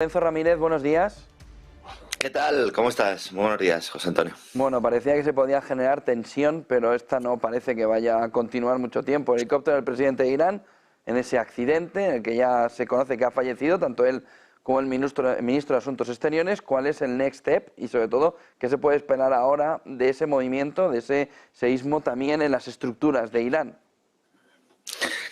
Lorenzo Ramírez, buenos días. ¿Qué tal? ¿Cómo estás? Muy buenos días, José Antonio. Bueno, parecía que se podía generar tensión, pero esta no parece que vaya a continuar mucho tiempo. El helicóptero del presidente de Irán, en ese accidente en el que ya se conoce que ha fallecido tanto él como el ministro de Asuntos Exteriores. ¿Cuál es el next step? Y sobre todo, ¿qué se puede esperar ahora de ese movimiento, de ese seísmo también en las estructuras de Irán?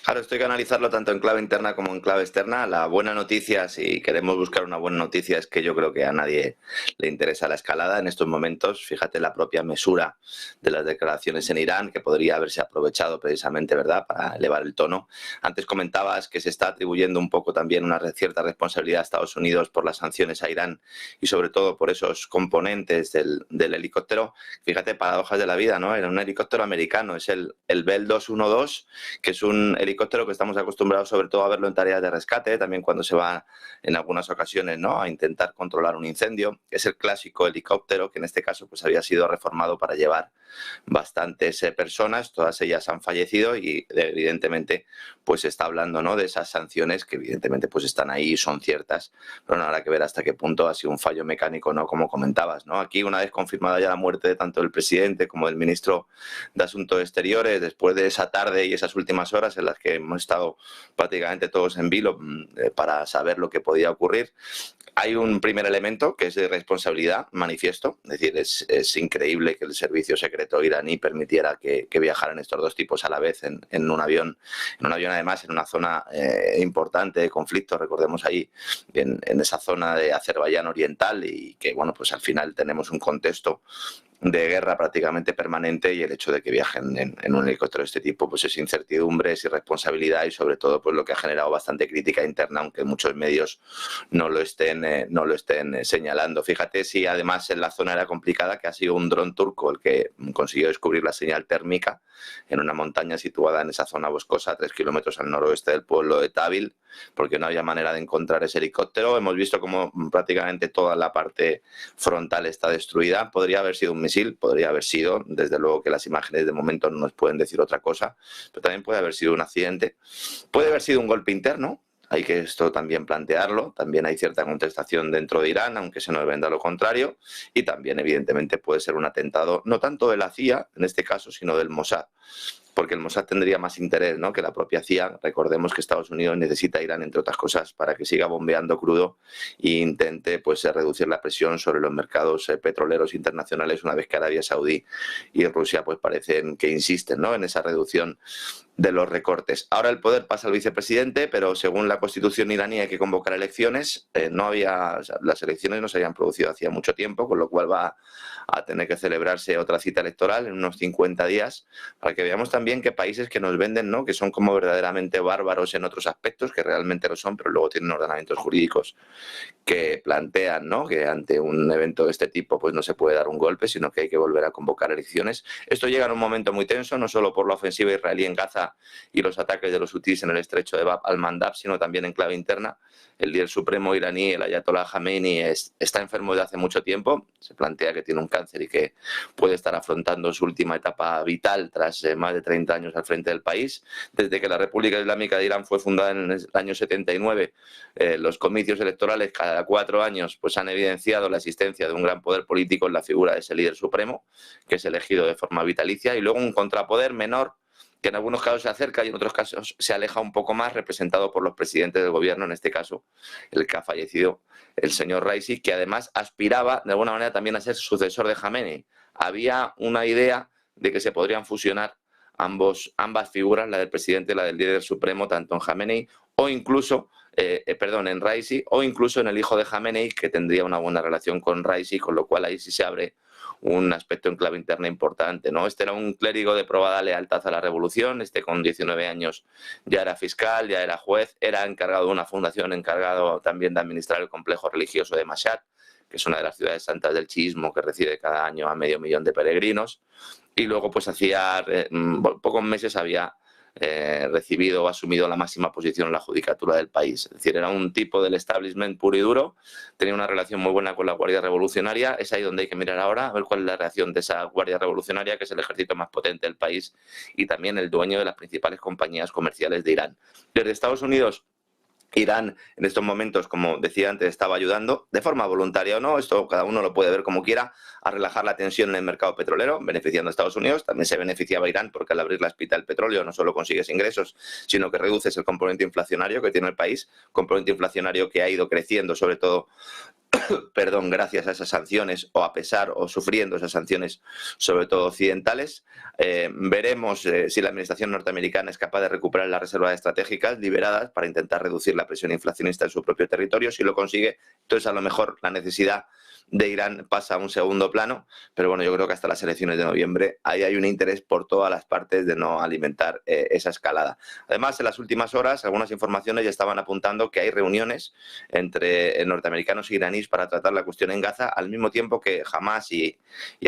Claro, esto hay que analizarlo tanto en clave interna como en clave externa. La buena noticia, si queremos buscar una buena noticia, es que yo creo que a nadie le interesa la escalada en estos momentos. Fíjate la propia mesura de las declaraciones en Irán, que podría haberse aprovechado precisamente, ¿verdad?, para elevar el tono. Antes comentabas que se está atribuyendo un poco también una cierta responsabilidad a Estados Unidos por las sanciones a Irán y sobre todo por esos componentes del helicóptero. Fíjate, paradojas de la vida, ¿no? Era un helicóptero americano, es el Bell 212, que es un helicóptero que estamos acostumbrados sobre todo a verlo en tareas de rescate, también cuando se va en algunas ocasiones, ¿no?, a intentar controlar un incendio. Es el clásico helicóptero que en este caso pues había sido reformado para llevar bastantes personas, todas ellas han fallecido y evidentemente pues se está hablando, ¿no?, de esas sanciones que evidentemente pues están ahí y son ciertas, pero no habrá que ver hasta qué punto ha sido un fallo mecánico, ¿no?, como comentabas, ¿no? Aquí, una vez confirmada ya la muerte de tanto del presidente como del ministro de Asuntos Exteriores, después de esa tarde y esas últimas horas en las que hemos estado prácticamente todos en vilo para saber lo que podía ocurrir, hay un primer elemento que es de responsabilidad manifiesto. Es decir, es increíble que el servicio secreto iraní permitiera que viajaran estos dos tipos a la vez en un avión además en una zona importante de conflicto. Recordemos ahí en esa zona de Azerbaiyán oriental, y que bueno, pues al final tenemos un contexto de guerra prácticamente permanente, y el hecho de que viajen en un helicóptero de este tipo pues es incertidumbre, es irresponsabilidad y sobre todo pues lo que ha generado bastante crítica interna, aunque muchos medios no lo estén señalando. Fíjate si además en la zona era complicada, que ha sido un dron turco el que consiguió descubrir la señal térmica en una montaña situada en esa zona boscosa a 3 kilómetros al noroeste del pueblo de Tabil, porque no había manera de encontrar ese helicóptero. Hemos visto como prácticamente toda la parte frontal está destruida. Podría haber sido un misil, podría haber sido, desde luego que las imágenes de momento no nos pueden decir otra cosa, pero también puede haber sido un accidente, puede haber sido un golpe interno. Hay que esto también plantearlo. También hay cierta contestación dentro de Irán, aunque se nos venda lo contrario, y también evidentemente puede ser un atentado no tanto de la CIA en este caso, sino del Mossad, porque el Mossad tendría más interés, ¿no?, que la propia CIA. Recordemos que Estados Unidos necesita a Irán, entre otras cosas, para que siga bombeando crudo e intente pues reducir la presión sobre los mercados petroleros internacionales, una vez que Arabia Saudí y Rusia pues parecen que insisten, ¿no?, en esa reducción de los recortes. Ahora el poder pasa al vicepresidente, pero según la Constitución iraní hay que convocar elecciones. Las elecciones no se habían producido hacía mucho tiempo, con lo cual va a tener que celebrarse otra cita electoral en unos 50 días, para que veamos también que países que nos venden, ¿no?, que son como verdaderamente bárbaros en otros aspectos, que realmente lo son, pero luego tienen ordenamientos jurídicos que plantean, ¿no?, que ante un evento de este tipo pues no se puede dar un golpe, sino que hay que volver a convocar elecciones. Esto llega en un momento muy tenso, no solo por la ofensiva israelí en Gaza y los ataques de los hutíes en el estrecho de Bab al-Mandab, sino también en clave interna. El líder supremo iraní, el ayatolá Jamenei, está enfermo desde hace mucho tiempo. Se plantea que tiene un cáncer y que puede estar afrontando su última etapa vital tras más de 30 años al frente del país. Desde que la República Islámica de Irán fue fundada en el año 79, los comicios electorales cada 4 años pues han evidenciado la existencia de un gran poder político en la figura de ese líder supremo, que es elegido de forma vitalicia, y luego un contrapoder menor, que en algunos casos se acerca y en otros casos se aleja un poco más, representado por los presidentes del gobierno, en este caso el que ha fallecido, el señor Raisi, que además aspiraba de alguna manera también a ser sucesor de Jamenei. Había una idea de que se podrían fusionar ambas figuras, la del presidente y la del líder supremo, tanto en Jamenei o incluso, en Raisi, o incluso en el hijo de Jamenei, que tendría una buena relación con Raisi, con lo cual ahí sí se abre un aspecto en clave interna importante, ¿no? Este era un clérigo de probada lealtad a la revolución. Con 19 años ya era fiscal, ya era juez, era encargado de una fundación, encargado también de administrar el complejo religioso de Mashhad, que es una de las ciudades santas del chiismo, que recibe cada año a 500.000 de peregrinos. Y luego pues hacía pocos meses había recibido o asumido la máxima posición en la judicatura del país. Es decir, era un tipo del establishment puro y duro, tenía una relación muy buena con la Guardia Revolucionaria. Es ahí donde hay que mirar ahora, a ver cuál es la reacción de esa Guardia Revolucionaria, que es el ejército más potente del país y también el dueño de las principales compañías comerciales de Irán. Desde Estados Unidos Irán en estos momentos, como decía antes, estaba ayudando, de forma voluntaria o no, esto cada uno lo puede ver como quiera, a relajar la tensión en el mercado petrolero, beneficiando a Estados Unidos. También se beneficiaba Irán porque al abrir la espita del petróleo no solo consigues ingresos, sino que reduces el componente inflacionario que tiene el país, componente inflacionario que ha ido creciendo sobre todo perdón, gracias a esas sanciones o a pesar o sufriendo esas sanciones, sobre todo occidentales. Veremos si la administración norteamericana es capaz de recuperar las reservas estratégicas liberadas para intentar reducir la presión inflacionista en su propio territorio. Si lo consigue, entonces a lo mejor la necesidad de Irán pasa a un segundo plano, pero bueno, yo creo que hasta las elecciones de noviembre ahí hay un interés por todas las partes de no alimentar esa escalada. Además, en las últimas horas, algunas informaciones ya estaban apuntando que hay reuniones entre norteamericanos y iraníes para tratar la cuestión en Gaza, al mismo tiempo que Hamas y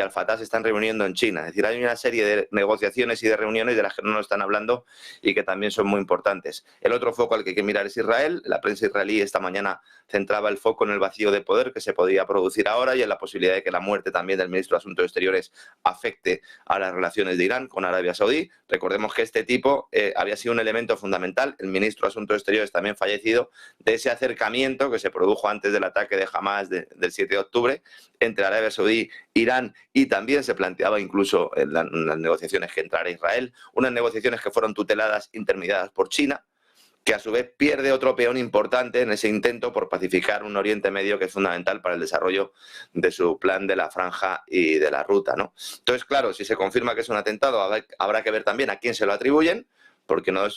Al-Fatah se están reuniendo en China. Es decir, hay una serie de negociaciones y de reuniones de las que no nos están hablando y que también son muy importantes. El otro foco al que hay que mirar es Israel. La prensa israelí esta mañana centraba el foco en el vacío de poder que se podía producir ahora y en la posibilidad de que la muerte también del ministro de Asuntos Exteriores afecte a las relaciones de Irán con Arabia Saudí. Recordemos que este tipo había sido un elemento fundamental, el ministro de Asuntos Exteriores también fallecido, de ese acercamiento que se produjo antes del ataque de Hamas del 7 de octubre entre Arabia Saudí, Irán, y también se planteaba incluso en las negociaciones que entrara Israel, unas negociaciones que fueron tuteladas, intermediadas por China, que a su vez pierde otro peón importante en ese intento por pacificar un Oriente Medio que es fundamental para el desarrollo de su plan de la franja y de la ruta, ¿no? Entonces, claro, si se confirma que es un atentado, habrá que ver también a quién se lo atribuyen, porque no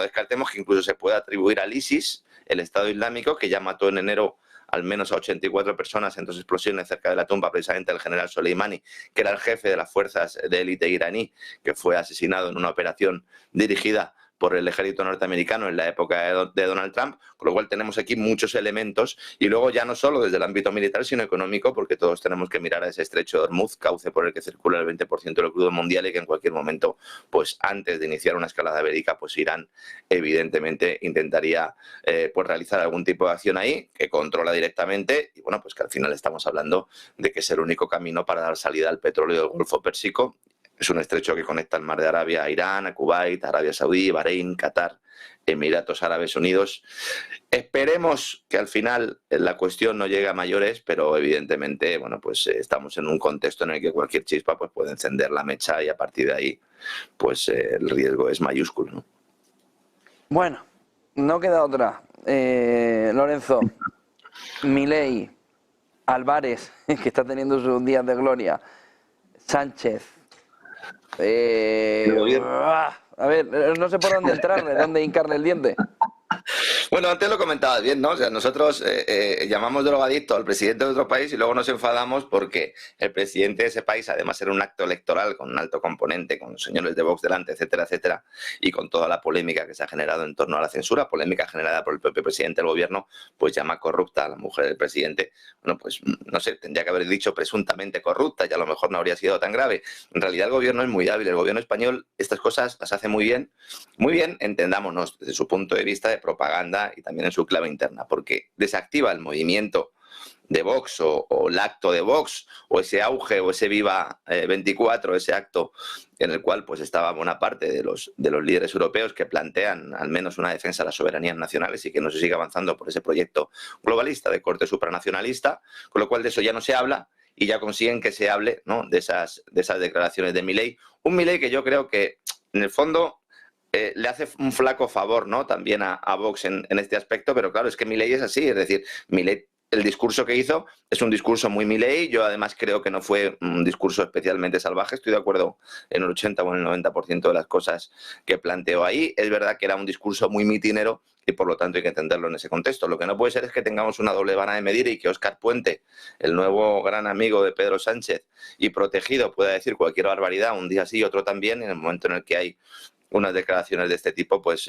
descartemos que incluso se pueda atribuir al ISIS, el Estado Islámico, que ya mató en enero al menos a 84 personas en 2 explosiones cerca de la tumba precisamente del general Soleimani, que era el jefe de las fuerzas de élite iraní, que fue asesinado en una operación dirigida por el ejército norteamericano en la época de Donald Trump, con lo cual tenemos aquí muchos elementos y luego ya no solo desde el ámbito militar sino económico, porque todos tenemos que mirar a ese estrecho de Hormuz, cauce por el que circula el 20% del crudo mundial y que en cualquier momento, pues antes de iniciar una escalada bélica, pues Irán evidentemente intentaría pues realizar algún tipo de acción ahí que controla directamente y bueno, pues que al final estamos hablando de que es el único camino para dar salida al petróleo del Golfo Pérsico. Es un estrecho que conecta el mar de Arabia a Irán, a Kuwait, a Arabia Saudí, Bahrein, Qatar, Emiratos Árabes Unidos. Esperemos que al final la cuestión no llegue a mayores, pero evidentemente, bueno, pues estamos en un contexto en el que cualquier chispa pues, puede encender la mecha y a partir de ahí, pues el riesgo es mayúsculo, ¿no? Bueno, no queda otra. Lorenzo, Milei, Álvarez, que está teniendo sus días de gloria, Sánchez. A ver, no sé por dónde entrarle, dónde hincarle el diente. Bueno, antes lo comentabas bien, ¿no? O sea, nosotros llamamos drogadicto al presidente de otro país y luego nos enfadamos porque el presidente de ese país, además era un acto electoral con un alto componente, con los señores de Vox delante, etcétera, etcétera, y con toda la polémica que se ha generado en torno a la censura, polémica generada por el propio presidente del gobierno, pues llama corrupta a la mujer del presidente. Bueno, pues no sé, tendría que haber dicho presuntamente corrupta y a lo mejor no habría sido tan grave. En realidad el gobierno es muy hábil, el gobierno español estas cosas las hace muy bien, entendámonos, desde su punto de vista de propaganda y también en su clave interna, porque desactiva el movimiento de Vox o el acto de Vox o ese auge o ese Viva 24, ese acto en el cual pues estaba buena parte de los líderes europeos que plantean al menos una defensa de las soberanías nacionales y que no se sigue avanzando por ese proyecto globalista de corte supranacionalista, con lo cual de eso ya no se habla y ya consiguen que se hable, ¿no?, de esas declaraciones de Milei. Un Milei que yo creo que en el fondo le hace un flaco favor, ¿no?, también a Vox en este aspecto, pero claro, es que Milei es así, es decir, Milei, el discurso que hizo es un discurso muy Milei. Yo además creo que no fue un discurso especialmente salvaje, estoy de acuerdo en el 80 o en el 90% de las cosas que planteó ahí. Es verdad que era un discurso muy mitinero y por lo tanto hay que entenderlo en ese contexto. Lo que no puede ser es que tengamos una doble vara de medir y que Óscar Puente, el nuevo gran amigo de Pedro Sánchez y protegido, pueda decir cualquier barbaridad un día sí y otro también, y en el momento en el que hay unas declaraciones de este tipo, pues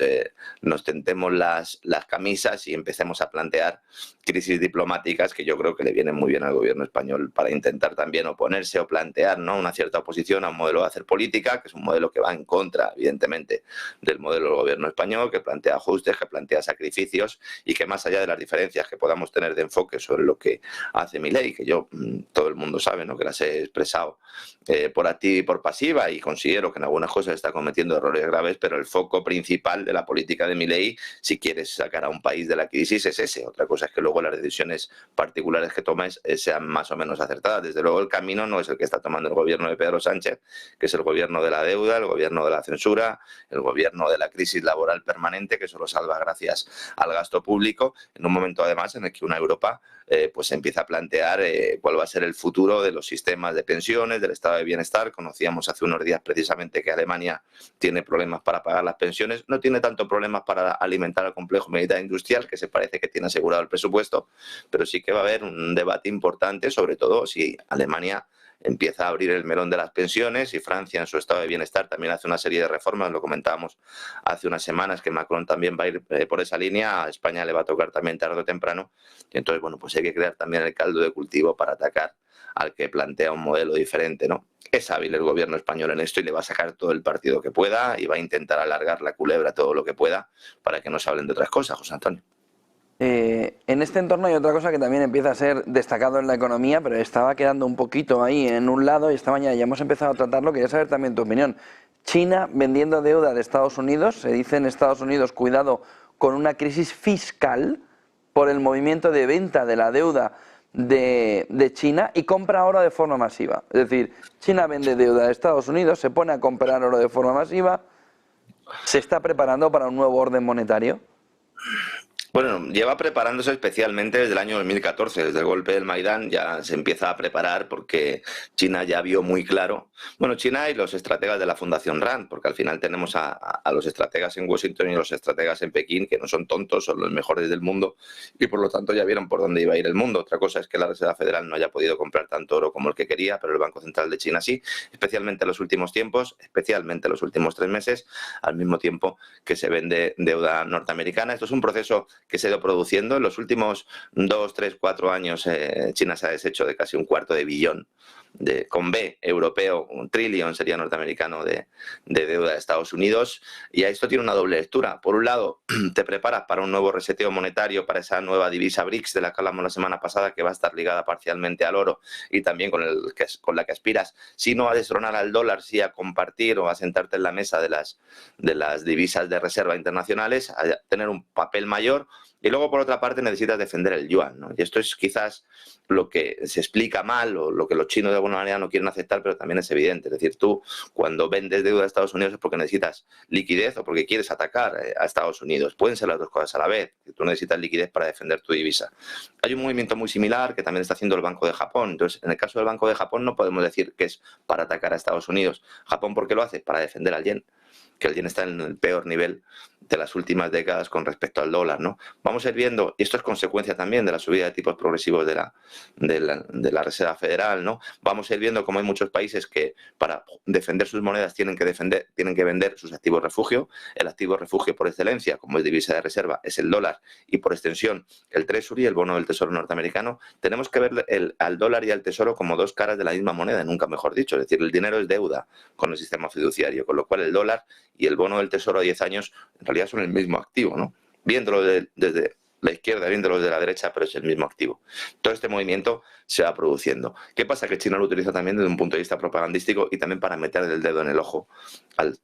nos tentemos las camisas y empecemos a plantear crisis diplomáticas que yo creo que le vienen muy bien al gobierno español para intentar también oponerse o plantear, ¿no?, una cierta oposición a un modelo de hacer política, que es un modelo que va en contra, evidentemente, del modelo del gobierno español, que plantea ajustes, que plantea sacrificios y que más allá de las diferencias que podamos tener de enfoque sobre lo que hace Milei, que yo, todo el mundo sabe, ¿no?, que las he expresado por activa y por pasiva y considero que en algunas cosas está cometiendo errores graves, pero el foco principal de la política de Milei, si quieres sacar a un país de la crisis, es ese. Otra cosa es que luego las decisiones particulares que tomes sean más o menos acertadas. Desde luego el camino no es el que está tomando el gobierno de Pedro Sánchez, que es el gobierno de la deuda, el gobierno de la censura, el gobierno de la crisis laboral permanente, que solo salva gracias al gasto público, en un momento además en el que una Europa pues empieza a plantear cuál va a ser el futuro de los sistemas de pensiones, del estado de bienestar. Conocíamos hace unos días precisamente que Alemania tiene problemas para pagar las pensiones, no tiene tanto problemas para alimentar al complejo militar industrial, que se parece que tiene asegurado el presupuesto, pero sí que va a haber un debate importante, sobre todo si Alemania empieza a abrir el melón de las pensiones y Francia en su estado de bienestar también hace una serie de reformas. Lo comentábamos hace unas semanas que Macron también va a ir por esa línea. A España le va a tocar también tarde o temprano, y entonces bueno, pues hay que crear también el caldo de cultivo para atacar al que plantea un modelo diferente, ¿no? Es hábil el gobierno español en esto y le va a sacar todo el partido que pueda y va a intentar alargar la culebra todo lo que pueda para que no se hablen de otras cosas, José Antonio. En este entorno hay otra cosa que también empieza a ser destacado en la economía, pero estaba quedando un poquito ahí en un lado y esta mañana ya hemos empezado a tratarlo. Quería saber también tu opinión. China vendiendo deuda de Estados Unidos. Se dice en Estados Unidos, cuidado con una crisis fiscal por el movimiento de venta de la deuda de China, y compra oro de forma masiva. Es decir, China vende deuda de Estados Unidos, se pone a comprar oro de forma masiva. ¿Se está preparando para un nuevo orden monetario? Bueno, lleva preparándose especialmente desde el año 2014, desde el golpe del Maidán ya se empieza a preparar porque China ya vio muy claro, bueno, China y los estrategas de la Fundación RAND, porque al final tenemos a los estrategas en Washington y los estrategas en Pekín, que no son tontos, son los mejores del mundo y por lo tanto ya vieron por dónde iba a ir el mundo. Otra cosa es que la Reserva Federal no haya podido comprar tanto oro como el que quería, pero el Banco Central de China sí, especialmente en los últimos tiempos, especialmente en los últimos 3 meses, al mismo tiempo que se vende deuda norteamericana. Esto es un proceso que se ha ido produciendo. En los últimos 2, 3, 4 años China se ha deshecho de casi $250 billion, con B europeo, un trillón sería norteamericano de deuda de Estados Unidos, y a esto tiene una doble lectura. Por un lado, te preparas para un nuevo reseteo monetario, para esa nueva divisa BRICS de la que hablamos la semana pasada, que va a estar ligada parcialmente al oro y también con la que aspiras, si no a destronar al dólar, sí a compartir o a sentarte en la mesa de las divisas de reserva internacionales, a tener un papel mayor. Y luego, por otra parte, necesitas defender el yuan, ¿no? Y esto es quizás lo que se explica mal o lo que los chinos de alguna manera no quieren aceptar, pero también es evidente. Es decir, tú cuando vendes deuda a Estados Unidos es porque necesitas liquidez o porque quieres atacar a Estados Unidos. Pueden ser las dos cosas a la vez. Tú necesitas liquidez para defender tu divisa. Hay un movimiento muy similar que también está haciendo el Banco de Japón. Entonces, en el caso del Banco de Japón no podemos decir que es para atacar a Estados Unidos. Japón, ¿por qué lo hace? Para defender al yen, que el yen está en el peor nivel de las últimas décadas con respecto al dólar, ¿no? Vamos a ir viendo, y esto es consecuencia también de la subida de tipos progresivos de la Reserva Federal, ¿no? Vamos a ir viendo cómo hay muchos países que para defender sus monedas tienen que vender sus activos refugio. El activo refugio por excelencia, como es divisa de reserva, es el dólar y por extensión el Treasury, el bono del Tesoro norteamericano. Tenemos que ver al dólar y al Tesoro como dos caras de la misma moneda, nunca mejor dicho. Es decir, el dinero es deuda con el sistema fiduciario, con lo cual el dólar y el bono del Tesoro a 10 años en realidad son el mismo activo, ¿no? Viéndolo desde la izquierda, viéndolo desde la derecha, pero es el mismo activo. Todo este movimiento se va produciendo. ¿Qué pasa? Que China lo utiliza también desde un punto de vista propagandístico y también para meter el dedo en el ojo al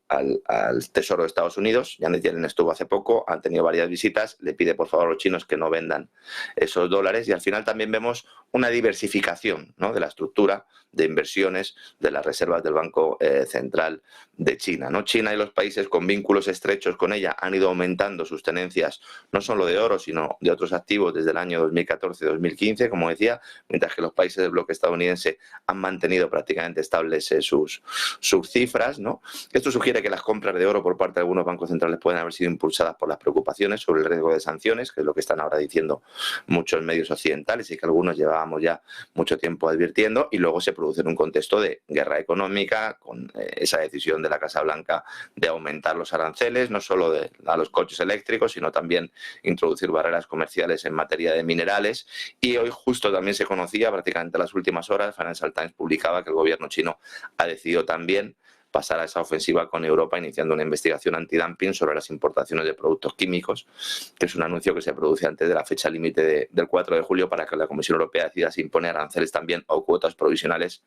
Tesoro de Estados Unidos. Janet Yellen estuvo hace poco, han tenido varias visitas, le pide por favor a los chinos que no vendan esos dólares, y al final también vemos una diversificación, ¿no?, de la estructura de inversiones de las reservas del Banco Central de China, ¿no? China y los países con vínculos estrechos con ella han ido aumentando sus tenencias, no solo de oro, sino de otros activos desde el año 2014-2015, como decía, mientras que los países del bloque estadounidense han mantenido prácticamente estables sus cifras, ¿no? Esto sugiere que las compras de oro por parte de algunos bancos centrales pueden haber sido impulsadas por las preocupaciones sobre el riesgo de sanciones, que es lo que están ahora diciendo muchos medios occidentales y que algunos llevábamos ya mucho tiempo advirtiendo, y luego se produce en un contexto de guerra económica, con esa decisión de la Casa Blanca de aumentar los aranceles, no solo a los coches eléctricos, sino también introducir barreras comerciales en materia de minerales. Y hoy justo también se conocía, prácticamente en las últimas horas, Financial Times publicaba que el gobierno chino ha decidido también pasar a esa ofensiva con Europa, iniciando una investigación antidumping sobre las importaciones de productos químicos, que es un anuncio que se produce antes de la fecha límite del 4 de julio para que la Comisión Europea decida si impone aranceles también o cuotas provisionales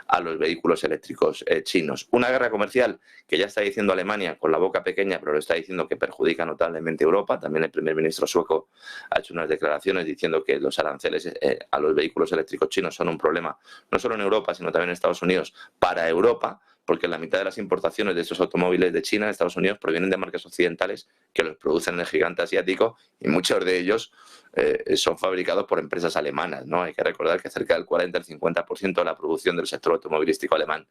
a los vehículos eléctricos chinos. Una guerra comercial que ya está diciendo Alemania con la boca pequeña, pero lo está diciendo que perjudica notablemente a Europa. También el primer ministro sueco ha hecho unas declaraciones diciendo que los aranceles a los vehículos eléctricos chinos son un problema, no solo en Europa, sino también en Estados Unidos, para Europa, porque la mitad de las importaciones de estos automóviles de China, de Estados Unidos, provienen de marcas occidentales que los producen en el gigante asiático y muchos de ellos son fabricados por empresas alemanas, ¿no? Hay que recordar que cerca del 40 al 50% de la producción del sector automovilístico alemán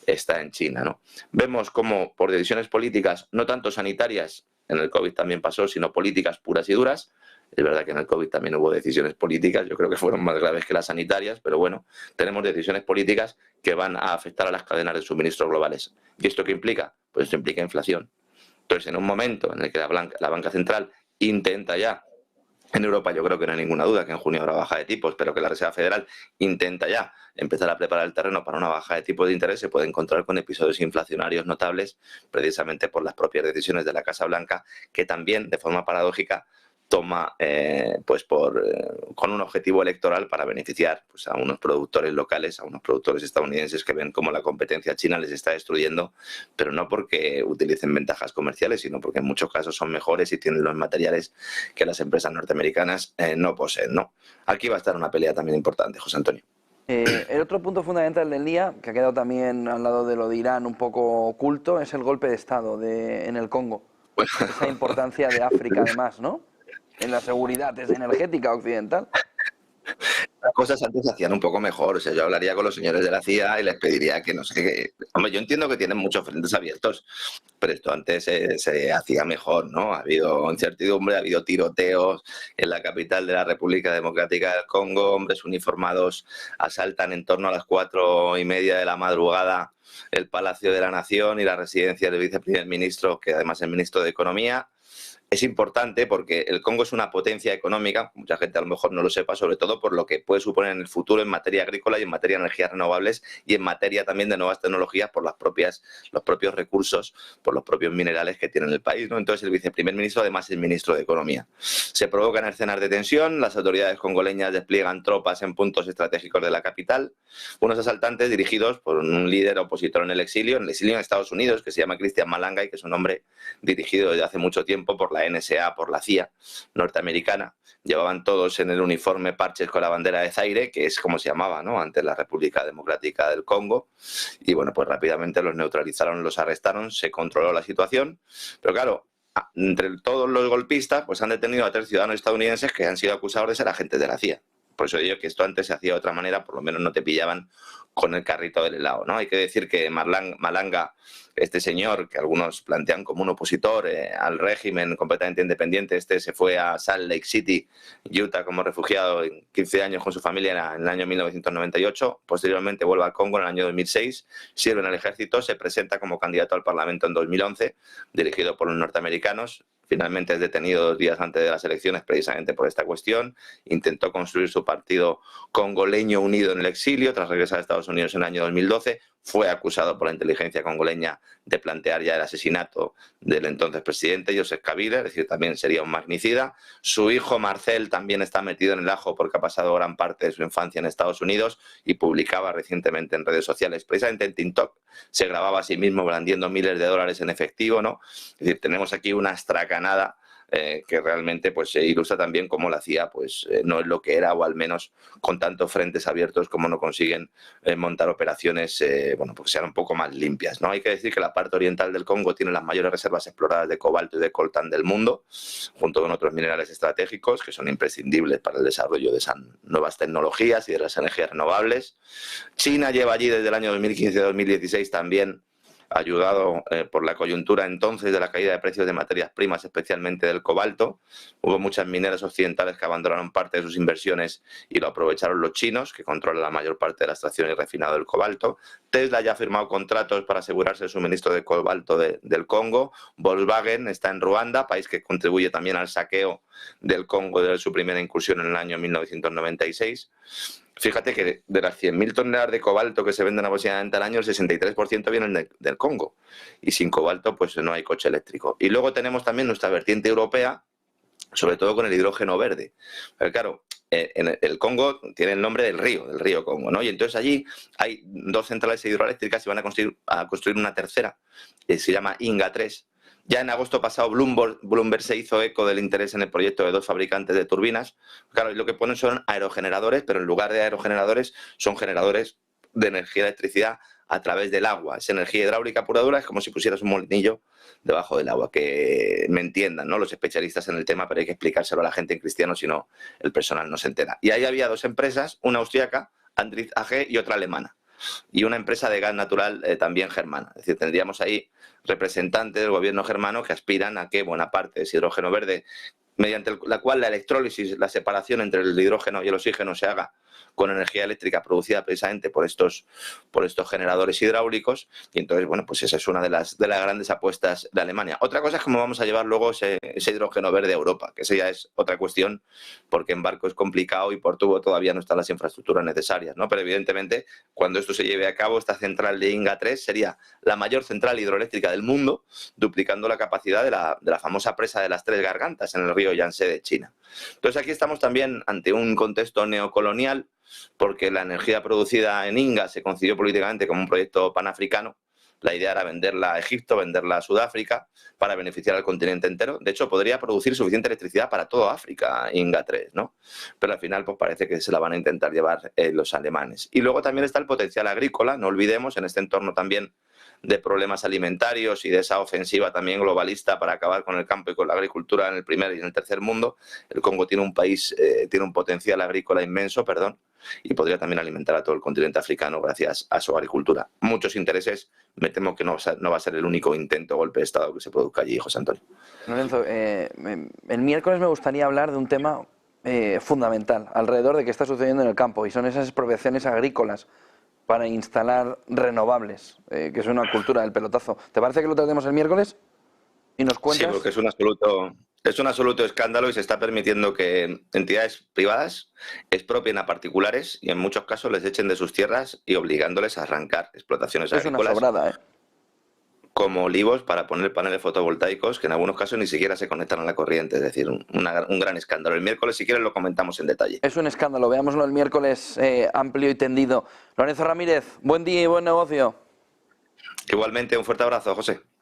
está en China, ¿no? Vemos cómo por decisiones políticas, no tanto sanitarias, en el COVID también pasó, sino políticas puras y duras. Es verdad que en el COVID también hubo decisiones políticas, yo creo que fueron más graves que las sanitarias, pero bueno, tenemos decisiones políticas que van a afectar a las cadenas de suministro globales. ¿Y esto qué implica? Pues esto implica inflación. Entonces, en un momento en el que la banca central intenta ya, en Europa yo creo que no hay ninguna duda que en junio habrá baja de tipos, pero que la Reserva Federal intenta ya empezar a preparar el terreno para una baja de tipos de interés, se puede encontrar con episodios inflacionarios notables precisamente por las propias decisiones de la Casa Blanca, que también, de forma paradójica, toma con un objetivo electoral para beneficiar pues, a unos productores locales, a unos productores estadounidenses que ven cómo la competencia china les está destruyendo, pero no porque utilicen ventajas comerciales, sino porque en muchos casos son mejores y tienen los materiales que las empresas norteamericanas no poseen, ¿no? Aquí va a estar una pelea también importante, José Antonio. El otro punto fundamental del día, que ha quedado también al lado de lo de Irán un poco oculto, es el golpe de Estado en el Congo. Bueno. Esa importancia de África además, ¿no? En la seguridad energética occidental. Las cosas antes se hacían un poco mejor. O sea, yo hablaría con los señores de la CIA y les pediría que no sé qué. Hombre, yo entiendo que tienen muchos frentes abiertos, pero esto antes se hacía mejor, ¿no? Ha habido incertidumbre, ha habido tiroteos en la capital de la República Democrática del Congo, hombres uniformados asaltan en torno a las 4:30 de la madrugada el Palacio de la Nación y la residencia del viceprimer ministro, que además es ministro de Economía. Es importante porque el Congo es una potencia económica, mucha gente a lo mejor no lo sepa, sobre todo por lo que puede suponer en el futuro en materia agrícola y en materia de energías renovables y en materia también de nuevas tecnologías por los propios recursos, por los propios minerales que tiene el país, ¿no? Entonces el viceprimer ministro además es ministro de Economía. Se provocan escenas de tensión, las autoridades congoleñas despliegan tropas en puntos estratégicos de la capital, unos asaltantes dirigidos por un líder opositor en el exilio en Estados Unidos, que se llama Christian Malanga y que es un hombre dirigido desde hace mucho tiempo por la NSA, por la CIA norteamericana. Llevaban todos en el uniforme parches con la bandera de Zaire, que es como se llamaba, ¿no? Antes la República Democrática del Congo. Y bueno, pues rápidamente los neutralizaron, los arrestaron, se controló la situación. Pero claro, entre todos los golpistas, pues han detenido a 3 ciudadanos estadounidenses que han sido acusados de ser agentes de la CIA. Por eso digo que esto antes se hacía de otra manera, por lo menos no te pillaban con el carrito del helado, ¿no? Hay que decir que Malanga, este señor que algunos plantean como un opositor al régimen completamente independiente, se fue a Salt Lake City, Utah, como refugiado en 15 años con su familia en el año 1998. Posteriormente vuelve al Congo en el año 2006, sirve en el ejército, se presenta como candidato al Parlamento en 2011, dirigido por los norteamericanos. Finalmente es detenido 2 días antes de las elecciones precisamente por esta cuestión. Intentó construir su partido congoleño unido en el exilio tras regresar a Estados Unidos en el año 2012. Fue acusado por la inteligencia congoleña de plantear ya el asesinato del entonces presidente Joseph Kabila, es decir, también sería un magnicida. Su hijo Marcel también está metido en el ajo porque ha pasado gran parte de su infancia en Estados Unidos y publicaba recientemente en redes sociales, precisamente en TikTok, se grababa a sí mismo blandiendo miles de dólares en efectivo, ¿no? Es decir, tenemos aquí una astracanada que realmente pues ilustra también cómo la CIA pues no es lo que era, o al menos con tantos frentes abiertos como no consiguen montar operaciones bueno, pues sean un poco más limpias, ¿no? Hay que decir que la parte oriental del Congo tiene las mayores reservas exploradas de cobalto y de coltán del mundo, junto con otros minerales estratégicos que son imprescindibles para el desarrollo de esas nuevas tecnologías y de las energías renovables. China lleva allí desde el año 2015-2016 también, ayudado por la coyuntura entonces de la caída de precios de materias primas, especialmente del cobalto. Hubo muchas mineras occidentales que abandonaron parte de sus inversiones y lo aprovecharon los chinos, que controlan la mayor parte de la extracción y refinado del cobalto. Tesla ya ha firmado contratos para asegurarse el suministro de cobalto del Congo. Volkswagen está en Ruanda, país que contribuye también al saqueo del Congo desde su primera incursión en el año 1996. Fíjate que de las 100.000 toneladas de cobalto que se venden aproximadamente al año, el 63% vienen del Congo. Y sin cobalto, pues no hay coche eléctrico. Y luego tenemos también nuestra vertiente europea, sobre todo con el hidrógeno verde. Pero claro, en el Congo tiene el nombre del río Congo, ¿no? Y entonces allí hay 2 centrales hidroeléctricas y van a construir una tercera, que se llama Inga 3. Ya en agosto pasado Bloomberg se hizo eco del interés en el proyecto de 2 fabricantes de turbinas. Claro, y lo que ponen son aerogeneradores, pero en lugar de aerogeneradores son generadores de energía de electricidad a través del agua. Es energía hidráulica pura dura, es como si pusieras un molinillo debajo del agua. Que me entiendan, ¿no?, los especialistas en el tema, pero hay que explicárselo a la gente en cristiano, si no el personal no se entera. Y ahí había 2 empresas, una austríaca, Andritz AG, y otra alemana. Y una empresa de gas natural también germana. Es decir, tendríamos ahí representantes del gobierno germano que aspiran a que buena parte de ese hidrógeno verde, mediante la cual la electrólisis, la separación entre el hidrógeno y el oxígeno se haga con energía eléctrica producida precisamente por estos generadores hidráulicos. Y entonces, bueno, pues esa es una de las grandes apuestas de Alemania. Otra cosa es cómo vamos a llevar luego ese hidrógeno verde a Europa, que esa ya es otra cuestión, porque en barco es complicado y por tubo todavía no están las infraestructuras necesarias, ¿no? Pero evidentemente, cuando esto se lleve a cabo, esta central de Inga 3 sería la mayor central hidroeléctrica del mundo, duplicando la capacidad de la famosa presa de las 3 Gargantas en el río Yangtze de China. Entonces aquí estamos también ante un contexto neocolonial, porque la energía producida en Inga se concibió políticamente como un proyecto panafricano. La idea era venderla a Egipto, venderla a Sudáfrica, para beneficiar al continente entero. De hecho, podría producir suficiente electricidad para toda África, Inga 3, ¿no? Pero al final, pues parece que se la van a intentar llevar los alemanes. Y luego también está el potencial agrícola, no olvidemos, en este entorno también de problemas alimentarios y de esa ofensiva también globalista para acabar con el campo y con la agricultura en el primer y en el tercer mundo. El Congo tiene un potencial agrícola inmenso, y podría también alimentar a todo el continente africano gracias a su agricultura. Muchos intereses, me temo que no va a ser el único intento golpe de Estado que se produzca allí, José Antonio. Lorenzo, el miércoles me gustaría hablar de un tema fundamental alrededor de qué está sucediendo en el campo, y son esas expropiaciones agrícolas para instalar renovables, que es una cultura del pelotazo. ¿Te parece que lo tratemos el miércoles? ¿Y nos cuentas? Sí, porque es un absoluto escándalo y se está permitiendo que entidades privadas expropien a particulares y en muchos casos les echen de sus tierras y obligándoles a arrancar explotaciones agrícolas. Es una sobrada, ¿eh? Como olivos para poner paneles fotovoltaicos que en algunos casos ni siquiera se conectan a la corriente. Es decir, un gran escándalo. El miércoles, si quieres, lo comentamos en detalle. Es un escándalo. Veámoslo el miércoles amplio y tendido. Lorenzo Ramírez, buen día y buen negocio. Igualmente, un fuerte abrazo, José.